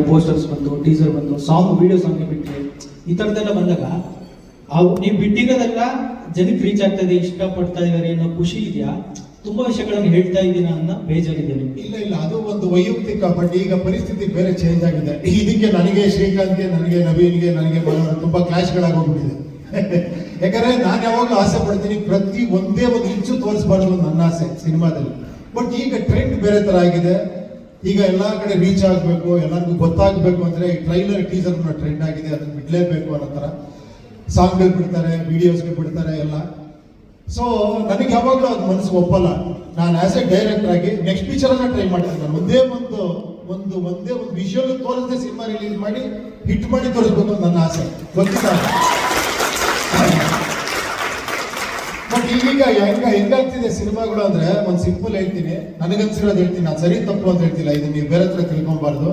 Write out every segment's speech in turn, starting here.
Posters ಬಂದು, teaser ಬಂದು, song video song ಬಿಟ್ಟರೆ ಈ ಥರದ್ದೆಲ್ಲ ಬಂದಾಗ ನೀವು ಬಿಟ್ಟಿರೋದೆಲ್ಲ ಜನಕ್ಕೆ ರೀಚ್ ಆಗ್ತದೆ, ಇಷ್ಟಪಡ್ತಾ ಇದ್ದಾರೆ ಅನ್ನೋ ಖುಷಿ ಇದೆಯಾ? ತುಂಬಾ ವಿಷಯಗಳನ್ನು ಹೇಳ್ತಾ ಇದ್ದೀನ ಅನ್ನೋ ಬೇಜಾರಿದ್ದೇನೆ. ಇಲ್ಲ, ಅದು ಒಂದು ವೈಯಕ್ತಿಕ. ಬಟ್ ಈಗ ಪರಿಸ್ಥಿತಿ ಬೇರೆ ಚೇಂಜ್ ಆಗಿದೆ. ಇದಕ್ಕೆ ನನಗೆ, ಶ್ರೀಕಾಂತ್ಗೆ, ನನಗೆ, ನವೀನ್ಗೆ, ನನಗೆ ತುಂಬಾ ಕ್ಲಾಶ್ಗಳಾಗೋಗ್ಬಿಟ್ಟಿದೆ. ಯಾಕಂದ್ರೆ ನಾನು ಯಾವಾಗಲೂ ಆಸೆ ಪಡ್ತೀನಿ ಪ್ರತಿ ಒಂದೇ ಒಂದು ಇಂಚು ತೋರಿಸಬಾರ್ದು ನನ್ನ ಆಸೆ ಸಿನಿಮಾದಲ್ಲಿ. ಬಟ್ ಈಗ ಟ್ರೆಂಡ್ ಬೇರೆ ತರ ಆಗಿದೆ. ಈಗ ಎಲ್ಲಾ ಕಡೆ ರೀಚ್ ಆಗಬೇಕು, ಎಲ್ಲರಿಗೂ ಗೊತ್ತಾಗಬೇಕು ಅಂದ್ರೆ ಟ್ರೈಲರ್ ಟೀಸರ್ ಟ್ರೆಂಡ್ ಆಗಿದೆ, ಅದನ್ನ ಬಿಡ್ಲೇಬೇಕು ಅನ್ನೋ ತರ ಸಾಂಗ್ಗಳು ಬಿಡ್ತಾರೆ, ವಿಡಿಯೋಸ್ಗೆ ಬಿಡ್ತಾರೆ ಎಲ್ಲ. ಸೊ ನನಗೆ ಯಾವಾಗಲೂ ಅದು ಮನಸ್ಸು ಒಪ್ಪಲ್ಲ. ನಾನು ಆಸ್ ಎ ಡೈರೆಕ್ಟರ್ ಆಗಿ ನೆಕ್ಸ್ಟ್ ಪಿಕ್ಚರ್ ಅನ್ನ ಟ್ರೈ ಮಾಡ್ತೀನಿ. ನಾನು ಒಂದೇ ಒಂದು ವಿಷುವಲ್ ತೋರಿಸದೆ ಸಿನಿಮಾ ರಿಲೀಸ್ ಮಾಡಿ ಹಿಟ್ ಮಾಡಿ ತೋರಿಸ್ಬೇಕು ಅಂತ ನನ್ನ ಆಸೆ. ಗೊತ್ತಿಲ್ಲ ಬಟ್ ಈಗೀಗ ಹೆಂಗಾಗ್ತಿದೆ ಸಿನಿಮಾಗಳು ಅಂದ್ರೆ ಒಂದು ಸಿಂಪಲ್ ಹೇಳ್ತೀನಿ, ನನಗನ್ಸಿರೋದು ಹೇಳ್ತೀನಿ. ನಾನು ಸರಿ ತಪ್ಪು ಅಂತ ಹೇಳ್ತಿಲ್ಲ, ಇದು ನೀವು ಬೇರೆ ಹತ್ರ ತಿಳ್ಕೊಬಾರ್ದು.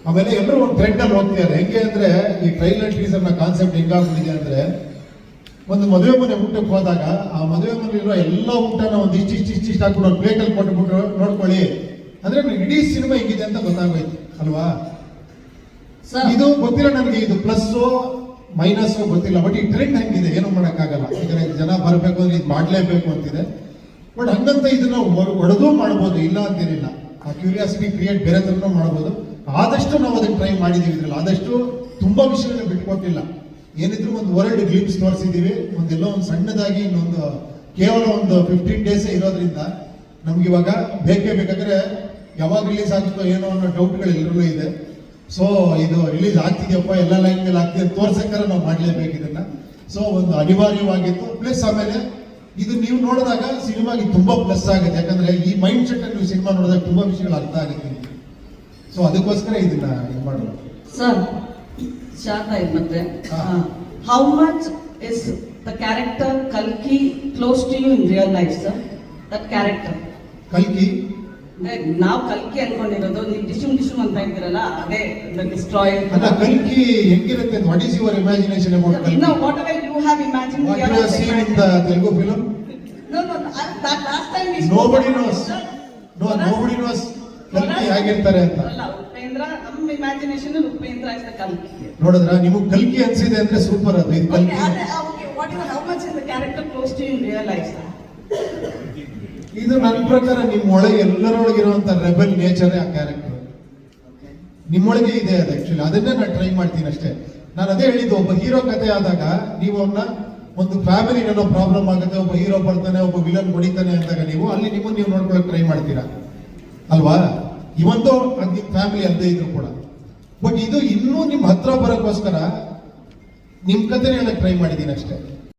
ಆಮೇಲೆ ಎಲ್ಲರೂ ಒಂದು ಟ್ರೆಂಡ್ ಅಲ್ಲಿ ಹೋಗ್ತಿದ್ದಾರೆ. ಹೆಂಗೆ ಅಂದ್ರೆ ಈ ಟ್ರೈಲರ್ ಟೀಸರ್ ನ ಕಾನ್ಸೆಪ್ಟ್ ಹೆಂಗಾಗ್ಬಿಟ್ಟಿದೆ ಅಂದ್ರೆ, ಒಂದು ಮದುವೆ ಮನೆ ಊಟಕ್ಕೆ ಹೋದಾಗ ಆ ಮದುವೆ ಮನೆಯಲ್ಲಿರೋ ಎಲ್ಲ ಊಟನ ಒಂದು ಇಷ್ಟಿಷ್ಟು ಹಾಕೊಂಡು ಒಂದು ಪ್ಲೇಟಲ್ಲಿ ಕೊಟ್ಬಿಟ್ರು ನೋಡ್ಕೊಳ್ಳಿ ಅಂದ್ರೆ ಇಡೀ ಸಿನಿಮಾ ಹೆಂಗಿದೆ ಅಂತ ಗೊತ್ತಾಗೋಯ್ತು ಅಲ್ವಾ? ಇದು ಗೊತ್ತಿಲ್ಲ ನನಗೆ, ಇದು ಪ್ಲಸ್ ಮೈನಸ್ ಗೊತ್ತಿಲ್ಲ. ಬಟ್ ಈ ಟ್ರೆಂಡ್ ಹೆಂಗಿದೆ ಏನೂ ಮಾಡೋಕ್ಕಾಗಲ್ಲ. ಯಾಕಂದ್ರೆ ಜನ ಬರಬೇಕು ಅಂದ್ರೆ ಇದು ಮಾಡಲೇಬೇಕು ಅಂತಿದೆ. ಬಟ್ ಹಂಗಂತ ಇದನ್ನ ಒಡೆದು ಮಾಡ್ಬೋದು, ಇಲ್ಲ ಅಂತೇನಿಲ್ಲ. ಆ ಕ್ಯೂರಿಯಾಸಿಟಿ ಕ್ರಿಯೇಟ್ ಬೇರೆ ಥರನೂ ಮಾಡ್ಬೋದು. ಆದಷ್ಟು ನಾವು ಅದನ್ನ ಟ್ರೈ ಮಾಡಿದೀವಿ. ಇದ್ರಲ್ಲಿ ಆದಷ್ಟು ತುಂಬಾ ವಿಷಯಗಳನ್ನ ಬಿಟ್ಕೊಟ್ಟಿಲ್ಲ. ಏನಿದ್ರು ಒಂದು ವರ್ಲ್ಡ್ ಗ್ಲಿಮ್ಸ್ ತೋರಿಸಿದೀವಿ. ಒಂದೆಲ್ಲೋ ಒಂದು ಸಣ್ಣದಾಗಿ ಇನ್ನೊಂದು ಕೇವಲ ಒಂದು 15 ಡೇಸ್ ಇರೋದ್ರಿಂದ ನಮ್ಗೆ ಇವಾಗ ಬೇಕೇ ಬೇಕಾದ್ರೆ ಯಾವಾಗ ರಿಲೀಸ್ ಆಗುತ್ತೋ ಏನೋ ಅನ್ನೋ ಡೌಟ್ಗಳು ಎಲ್ಲರಲ್ಲೂ ಇದೆ. ಸೊ ಇದು ರಿಲೀಸ್ ಆಗ್ತಿದೆಯಪ್ಪ, ಎಲ್ಲ ಲೈನ್ ಮೇಲೆ ಆಗ್ತಿದೆ ತೋರ್ಸಕ್ಕಾರ ನಾವು ಮಾಡ್ಲೇಬೇಕು ಇದನ್ನ. ಸೊ ಒಂದು ಅನಿವಾರ್ಯವಾಗಿತ್ತು. ಪ್ಲಸ್ ಆಮೇಲೆ ಇದು ನೀವು ನೋಡಿದಾಗ ಸಿನಿಮಾಗೆ ತುಂಬಾ ಪ್ಲಸ್ ಆಗುತ್ತೆ. ಯಾಕಂದ್ರೆ ಈ ಮೈಂಡ್ ಸೆಟ್ ನೀವು ಸಿನಿಮಾ ನೋಡಿದಾಗ ತುಂಬಾ ವಿಷಯಗಳು ಅರ್ಥ ಆಗುತ್ತೆ. ಸೊ ಅದಕ್ಕೋಸ್ಕರ ಇದನ್ನ ಇದು ಮಾಡೋದು. ಸರ್ ಶಾರ್ಟ್ ಆಯ್ತು. ಮತ್ತೆ how much is the character ಕಲ್ಕಿ close to you in real life sir? That character ಕಲ್ಕಿ ನಾವು ಕಲ್ಕಿ ಅನ್ಕೊಂಡಿರೋದು, ನೀವು ಡಿಶುಮ್ ಅಂತ ಇದ್ದೀರಲ್ಲ, ಅದೇ ಡಿಸ್ಟ್ರಾಯರ್. ಅಲ್ಲ, ಕಲ್ಕಿ ಹೆಂಗಿರುತ್ತೆ? What is your imagination about ಕಲ್ಕಿ? No, whatever you have imagined. What you have seen in the Telugu film? No, that last time we Nobody knows. No, nobody knows ಕಲ್ಕಿ ಹೇಗಿರ್ತಾರೆ ಅಂತ. ಅಲ್ಲ, ಉಪೇಂದ್ರ, ನಮ್ಮ ಇಮ್ಯಾಜಿನೇಷನ್ ಉಪೇಂದ್ರ ಇಸ್ ದ ಕಲ್ಕಿ. ನೋಡಿದ್ರ ನಿಮಗೆ ಕಲ್ಕಿ ಅನ್ಸಿದೆ ಅಂದ್ರೆ ಸೂಪರ್. ಅದು ಇದು ಕಲ್ಕಿ. How much is the character close to you in real life sir? ಇದು ನನ್ನ ಪ್ರಕಾರ ನಿಮ್ಮೊಳಗೆ ಎಲ್ಲರೊಳಗಿರುವಂತ ರೆಬೆಲ್ ನೇಚರ್ ಆ ಕ್ಯಾರೆಕ್ಟರ್ ನಿಮ್ಮೊಳಗೆ ಇದೆ. ಅದು ಆಕ್ಚುಲಿ ಅದನ್ನೇ ನಾನು ಟ್ರೈ ಮಾಡ್ತೀನಿ ಅಷ್ಟೇ. ನಾನು ಅದೇ ಹೇಳಿದ್ದು, ಒಬ್ಬ ಹೀರೋ ಕಥೆ ಆದಾಗ ನೀವು ಅವನ್ನ ಒಂದು ಫ್ಯಾಮಿಲಿ ಏನೋ ಪ್ರಾಬ್ಲಮ್ ಆಗುತ್ತೆ, ಒಬ್ಬ ಹೀರೋ ಬರ್ತಾನೆ, ಒಬ್ಬ ವಿಲನ್ ಹೊಡಿತಾನೆ ಅಂದಾಗ ನೀವು ಅಲ್ಲಿ ನಿಮ್ಮನ್ನು ನೀವು ನೋಡ್ಕೊಳಕ್ ಟ್ರೈ ಮಾಡ್ತೀರಾ ಅಲ್ವಾ? ಇವತ್ತು ನಿಮ್ಮ ಫ್ಯಾಮಿಲಿ ಅಲ್ಲದೆ ಇದ್ರು ಕೂಡ. ಬಟ್ ಇದು ಇನ್ನೂ ನಿಮ್ಮ ಹತ್ರ ಬರೋಕ್ಕೋಸ್ಕರ ನಿಮ್ ಕಥೆನೇ ಟ್ರೈ ಮಾಡಿದ್ದೀನಿ ಅಷ್ಟೇ.